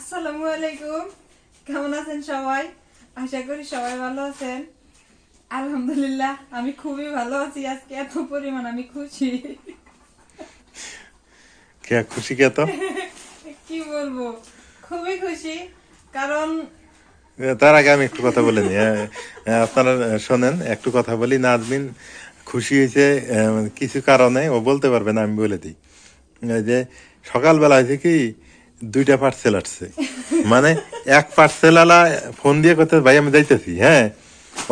আসসালামু আলাইকুম। কেমন আছেন সবাই? আশা করি সবাই ভালো আছেন। আলহামদুলিল্লাহ আমি খুবই ভালো আছি। আজকে এত পরিমাণ আমি খুশি, কে খুশি কে তো? কি বলবো, খুবই খুশি। কারণ তার আগে আমি একটু কথা বলে নিই। আপনারা শোনেন, একটু কথা বলি। নাজমিন খুশি হয়েছে কিছু কারণে, ও বলতে পারবে না, আমি বলে দিই। এই যে সকালবেলা হয়েছে কি, 2টা পার্সেল আসছে। মানে এক পার্সেল আলা ফোন দিয়ে করতে, ভাই আমি যাইতেছি, হ্যাঁ।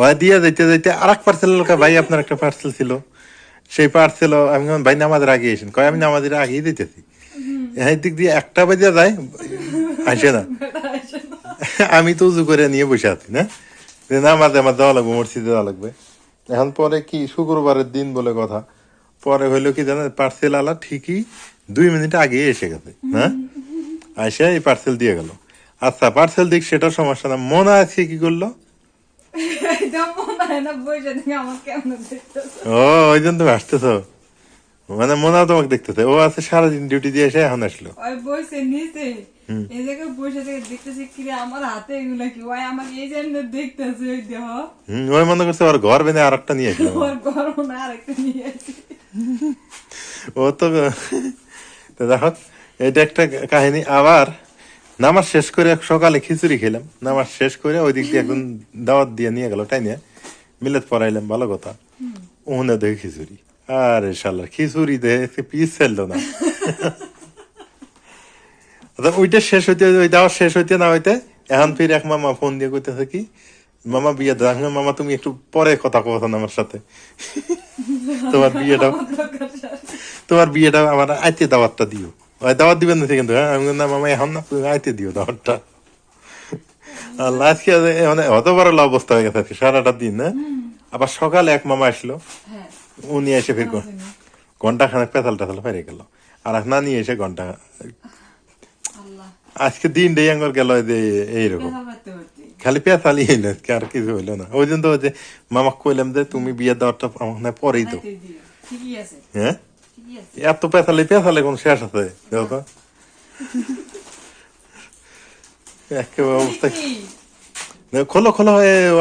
ওই দিয়ে যাইতে যাইতে আর এক পার্সেল, ভাই আপনার একটা পার্সেল ছিল। সেই পার্সেল আমি বললাম, ভাই নামাজের আগে এসেন। কয় আমি নামাজের আগেই দিতেছি। এই দিক দিয়ে 1টা বাজে যায়, আসে না। আমি তো উজু করে নিয়ে বসে আছি না, যে না মাঝে আমার যাওয়া লাগবে, মসজিদে যাওয়া লাগবে। এখন পরে কি শুক্রবারের দিন বলে কথা, পরে হইলো কি জানেন, পার্সেল আলা ঠিকই 2 মিনিট আগে এসে গেছে। হ্যাঁ, আসে এই পার্সেল দিয়ে গেল। আচ্ছা, পার্সেল দিক সেটা সমস্যা না, মনে আছে কি করলো? একদম মনে হয় না বসে থেকে আমার কেমন দেখতেছে। ও, ওই জন্য তুমি আসতেছো, মানে মনে হয় তোমাকে দেখতেছে। ও আছে সারাদিন ডিউটি দিয়ে এসে এখন আসলো। ওই বসে নিচে এই জায়গায় বসে থেকে দেখতেছে কি রে আমার হাতে এগুলা কি, ওই আমার এই জন্য দেখতেছে। ওই দেহ ওই মনে করছে ওর ঘর বেঁধে আর একটা নিয়ে আসলো। ওর গরম না আরেকটা নিয়ে আসি। ও তো তো দেখো, এটা একটা কাহিনী। আবার নামাজ শেষ করে সকালে খিচুড়ি খেলাম, নামাজ শেষ করে ওই দিক দিয়ে একজন দাওয়াত দিয়ে নিয়ে গেল, তাই নিয়ে মিলাদ পড়াইলাম, ভালো কথা। ওখানে দেখে খিচুড়ি, আরে শালা খিচুড়ি দেখে পিস ফেললো না। আচ্ছা, ওইটা শেষ হইতে, ওই দাওয়াত শেষ হইতে না হইতে এখন ফির এক মামা ফোন দিয়ে কইতেছে কি, মামা বিয়ে দেখ, মামা তুমি একটু পরে কথা কথা আমার সাথে। তোমার বিয়েটাও, তোমার বিয়েটা আমার আইতে দাওয়াতটা দিও। ওই দাওয়াত দিবেন না কিন্তু, হ্যাঁ। আমি বললাম, না মামা এখন না, তুমি আইতে দিও দাওয়াতটা। আল্লাহ, আজকে মানে অত বড় অবস্থা হয়ে গেছে আজকে সারাটা দিন। হ্যাঁ, আবার সকালে এক মামা আসলো, হ্যাঁ, উনি এসে ফির ঘন্টা খানেক পেঁচাল টেচাল ফেরে গেল। আর এক নানি এসে ঘন্টা, আল্লাহ আজকে দিনটাই আঙ্গর গেল যে এইরকম, পেশা করতে করতে খালি পেঁচালি হইলো, আজকে আর কিছু হইলো না। ওই জন্য তো যে মামা কইলাম যে তুমি বিয়ের দাওয়াতটা আমার না পরেই তো। আইতে দিও। ঠিকই আছে, হ্যাঁ, ঠিকই আছে। এত পেঁচালে পেঁচালে কোন শেষ আছে? দেখো তো একেবারে অবস্থা। কি খোলো খোলো,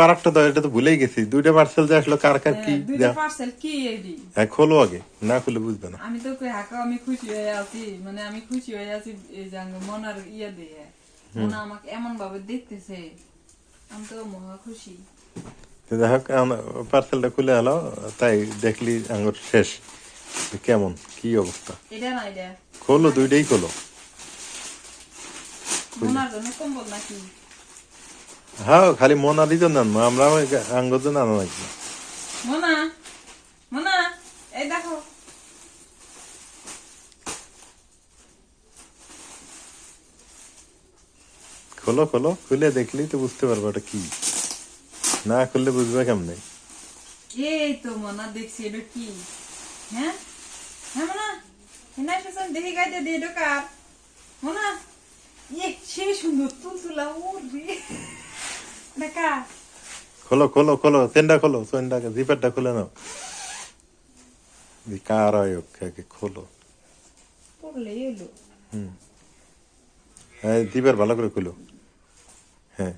আর একটা দাও, এটা তো ভুলেই গেছি। 2টা পার্সেল যে আসলো, কার কার কি দুইটা দাও। পার্সেল কি এডি? হ্যাঁ, খোলো আগে, না খুলে বুঝবে না। আমি তো কই হাকা আমি খুশি হয়ে আছি, মানে আমি খুশি হয়ে আছি এই যে মনার ইয়া দিয়ে। মনা আমাকে এমন ভাবে দেখতেছে, আমি তো মহা খুশি। তো যাই হোক, পার্সেলটা খুলে এলো, তাই দেখলি আঙ্গুর শেষ। কেমন কি অবস্থা? এটা না এটা খোলো, 2টাই খোলো। মনার জন্য কম্বল নাকি? হ্যাঁ, খালি মোনারই জন্য আনবো আমরা, আঙ্গুর জন্য আনা লাগবে না। মনা, মনা, এই দেখো। খোলো খোলো, খুলে দেখলি তো বুঝতে পারবো এটা কি, না খুললে বুঝবে কেমনে। এই তো মনা দেখছি এটা কি। হ্যাঁ, হ্যাঁ মনা, এনা এসেছেন দেখি গাইতে দিয়ে ঢোকার। মনা, ইয়ে সে সুন্দর তুলতুলা উড়বি দেখা। খোলো খোলো খোলো, চেনটা খোলো, চেনটা জিপারটা খুলে নাও। কার হয় ওকে, খোলো। পড়লে এলো। হ্যাঁ, জিপার ভালো করে খুলো। হ্যাঁ,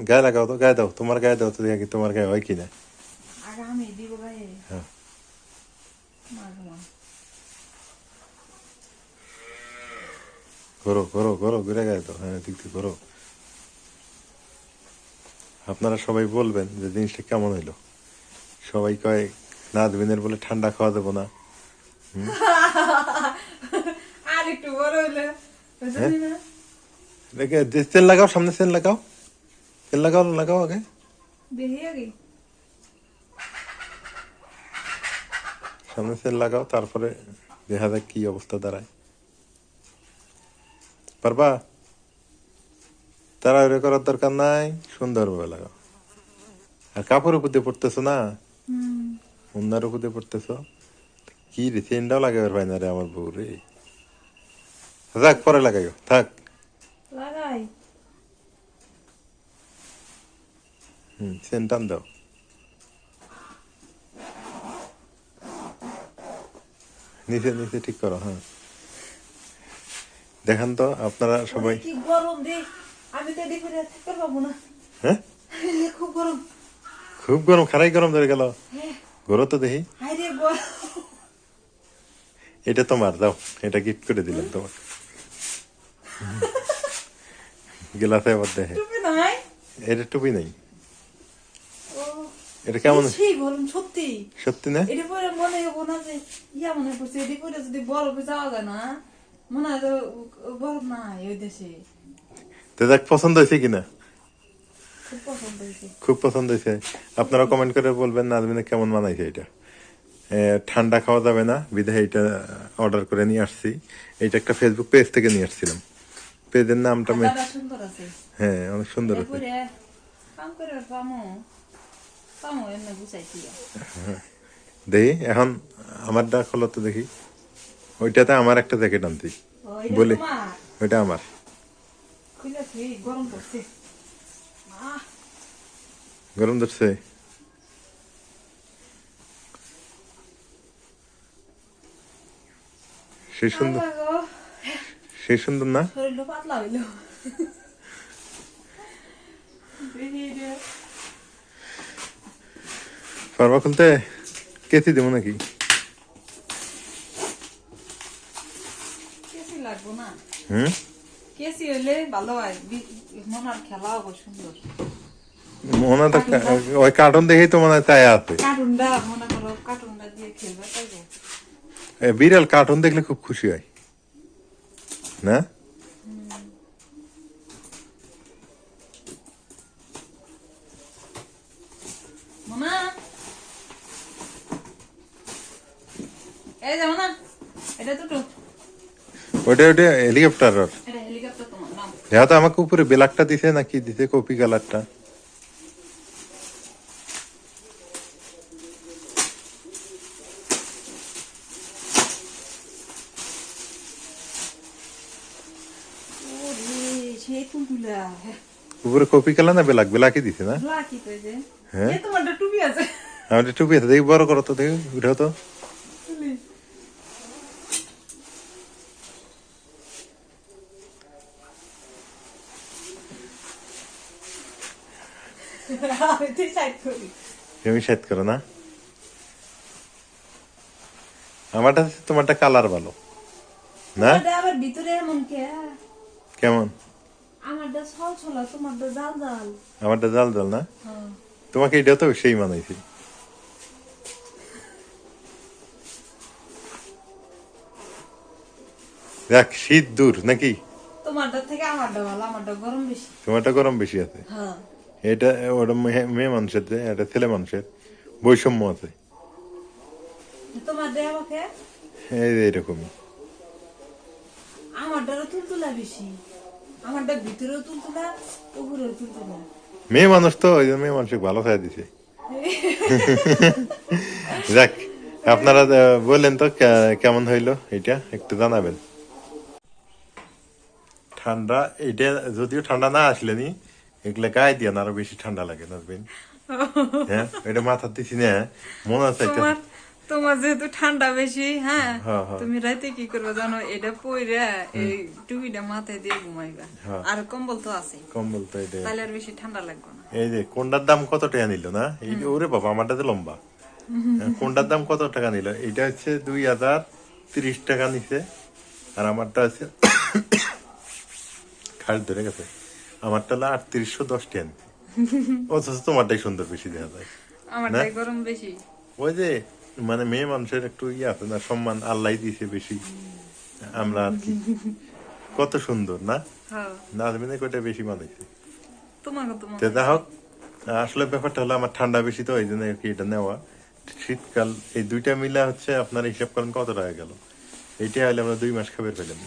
গায়ে লাগাও তো, গায়ে দাও, তোমার গায়ে দাও তো, দেখি তোমার গায়ে হয় কিনা। আগে আমি দিব গায়ে। হ্যাঁ, মাগমা করো করো করো, ঘুরে গায়ে দাও। হ্যাঁ, দিক দিয়ে করো। আপনারা সবাই বলবেন যে জিনিসটা কেমন হইলো। সবাই কয় নাজবিনের বলে ঠান্ডা খাওয়া দেবো না। আর একটু বড় হইলে হ্যাঁ, দেখে তেল লাগাও, সামনে তেল লাগাও, তেল লাগাও, লাগাও আগে। দেখি আগে। সামনে তেল লাগাও, তারপরে দেখা যাক কি অবস্থা দাঁড়ায়। পারবা? তাড়াহুড়ো করার দরকার নাই, সুন্দরভাবে লাগাও। আর কাপড় উপর দিয়ে পড়তেছো না, অন্যার উপর দিয়ে পড়তেছো। কি রে, চেনটাও লাগাবার পাই না রে আমার বউ রে। যাক, পরে লাগাইও, থাক। লাগাই। চেন টান দাও। নিচে নিচে ঠিক করো। হ্যাঁ, দেখান তো আপনারা সবাই। কি গরম রে, আমি তো এদিকে থাকতে পারবো না। হ্যাঁ খুব গরম। খুব গরম, খারাই গরম ধরে গেল। হ্যাঁ গরম তো দেখি। হাই রে গরম। এটা তোমার, দাও, এটা গিফট করে দিলাম তোমার। গেলাতে আবার দেখে। টুপি নাই। এটা টুপি নেই। ও এটা কেমন? সেই গরম সত্যি। সত্যি না? এটা পরে মনে হবো না যে মনে পড়ছে, এটি পরে যদি বরফে যাওয়া যায় না, মনে হয় তো বরফ নাই ওই দেশে। তো দেখ পছন্দ হয়েছে কিনা। খুব পছন্দ হয়েছে। খুব পছন্দ হয়েছে। আপনারা কমেন্ট করে বলবেন নাজমিনে কেমন মানাইছে এটা। ঠান্ডা খাওয়া যাবে না বিধায় এটা অর্ডার করে নিয়ে আসছি। এটা একটা ফেসবুক পেজ থেকে নিয়ে আসছিলাম। পেজের নামটা সুন্দর আছে। হ্যাঁ অনেক সুন্দর আছে। কাম করে পামো পামো এমনি গুছাইছি। দেখি এখন আমারটা খোলো তো দেখি। ওইটাতে আমার একটা জ্যাকেট আনছি বলি, ওইটা আমার। গরম পড়ছে, গরম ধরছে। সেই সুন্দর, সেই সুন্দর না? শরীরটা পাতলা হইল। পারবা খুলতে? কেচি দেবো নাকি? কেসি লাগবো না। হুম, কেসি হইলে ভালো হয়, মনার খেলা হবে সুন্দর। মনে তো ওই কার্টুন দেখেই তো মনে হয় তাই আছে। কার্টুনটা মনে করো, কার্টুনটা দিয়ে খেলবে তাই তো। বিড়াল কার্টুন দেখলে খুব খুশি হয় না? মোনা, এই যাও না, এটা দুটো। ওইটা ওইটা হেলিকপ্টার। এটা হেলিকপ্টার তোমার নাম। হ্যাঁ তো আমাকে উপরে ব্ল্যাকটা দিছে নাকি দিছে কপি কালারটা? সেই তুলতুলা। উপরে কপি কালার না ব্ল্যাক? ব্ল্যাকই দিছে না? ব্ল্যাকই তো যে। হ্যাঁ এই তোমারটা টুপি আছে। আমার টুপি আছে, দেখি বড় করো তো, দেখি উঠাও তো। আমি তুই সাইড করি। তুমি সেট করো না? আমারটা তোমারটা কালার ভালো না? তোমারটা আবার ভিতরে এমন কে? কেমন? আমারটা ছল ছলা, তোমারটা জাল জাল। আমারটা জাল জাল না? হ্যাঁ। তোমাকে এটা তো সেই মানাইছি। দেখ শীত দূর নাকি? তোমারটা থেকে আমারটা ভালো, আমারটা গরম বেশি। তোমারটা গরম বেশি আছে। হ্যাঁ। এটা ওটা মেয়ে মানুষের, এটা ছেলে মানুষের বৈষম্য আছে। তোমার দেহ আমাকে এই যে এরকমই। আমারটারও তুলতুলা বেশি, আমারটা ভিতরেও তুলতুলা, উপরেও তুলতুলা। মেয়ে মানুষ তো ওই জন্য মেয়ে মানুষকে ভালো খাই দিছে। যাক, আপনারা বললেন তো কেমন হইলো এটা একটু জানাবেন। ঠান্ডা এটা যদিও ঠান্ডা না আসলেনি, এগুলা গায়ে দিয়ে না আরো বেশি ঠান্ডা লাগে নাজবিন। হ্যাঁ এটা মাথার দিছি না, মনে আছে তোমার তোমার যেহেতু ঠান্ডা বেশি, হ্যাঁ, হ্যাঁ, হ্যাঁ। তুমি রাতে কি করবে জানো? এটা পইরা এই টুপিটা মাথায় দিয়ে ঘুমাইবা। হ্যাঁ। আর কম্বল তো আছে, কম্বল তো এটা। তাহলে আর বেশি ঠান্ডা লাগবে না। এই যে কোনটার দাম কত টাকা নিল না? এই যে ওরে বাবা, আমারটা তো লম্বা। কোনটার দাম কত টাকা নিল? এটা হচ্ছে 2030 টাকা নিছে, আর আমারটা হচ্ছে খাস ধরে গেছে, আমারটা হলো 3810 টাকা নিছে। অথচ তোমারটাই সুন্দর বেশি দেখা যায়। আমারটাই গরম বেশি। ওই যে মানে মেয়ে মানুষের একটু ইয়ে আছে না, সম্মান আল্লাহ দিয়েছে বেশি, আমরা আর কি। কত সুন্দর না? হ্যাঁ, নাজমিনে কয়টা বেশি মানাইছে। তোমাকে তোমার তো যা হোক, আসলে ব্যাপারটা হলো আমার ঠান্ডা বেশি তো এই জন্য আর কি এটা নেওয়া। শীতকাল এই দুইটা মিলা হচ্ছে আপনার হিসাব করেন কত টাকা গেল। এইটা হলে আমরা 2 মাস খাবার পেলাম।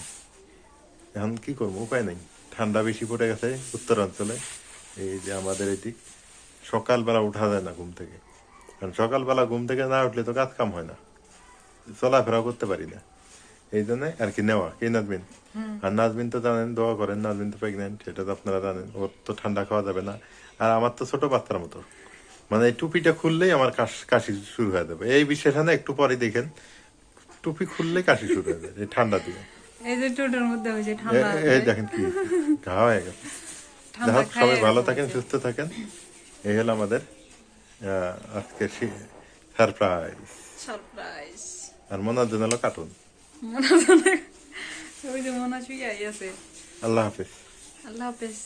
এখন কি করবো, উপায় নাই। ঠান্ডা বেশি পড়ে গেছে উত্তরাঞ্চলে, এই যে আমাদের এদিক সকালবেলা উঠা যায় না ঘুম থেকে। কারণ সকালবেলা ঘুম থেকে না উঠলে তো কাজ কাম হয় না, চলাফেরা করতে পারি না। এই জন্য আর কি নেওয়া। কি নাজমিন? আর নাজমিন তো জানেন, দোয়া করেন, নাজমিন তো প্রেগনেন্ট, সেটা তো আপনারা জানেন। ওর তো ঠান্ডা খাওয়া যাবে না, আর আমার তো ছোট বাচ্চার মতো, মানে এই টুপিটা খুললেই আমার কাশি শুরু হয়ে যাবে। এই বিশেষ না, একটু পরে দেখেন টুপি খুললেই কাশি শুরু হয়ে যাবে এই ঠান্ডা দিয়ে। এই যে টোটোর মধ্যে হয়েছে ঠান্ডা এই দেখেন কি ঘা হয়ে গেছে। ঠান্ডা যাই হোক, খায় সবাই ভালো এরকম থাকেন, হয়েছে। সুস্থ থাকেন। এই হলো আমাদের আজকে সারপ্রাইজ। সারপ্রাইজ আর মনার জন্য হলো কার্টুন। মনে ওই যে মনে শুয়ে আছে। আল্লাহ হাফিজ। আল্লাহ হাফেজ।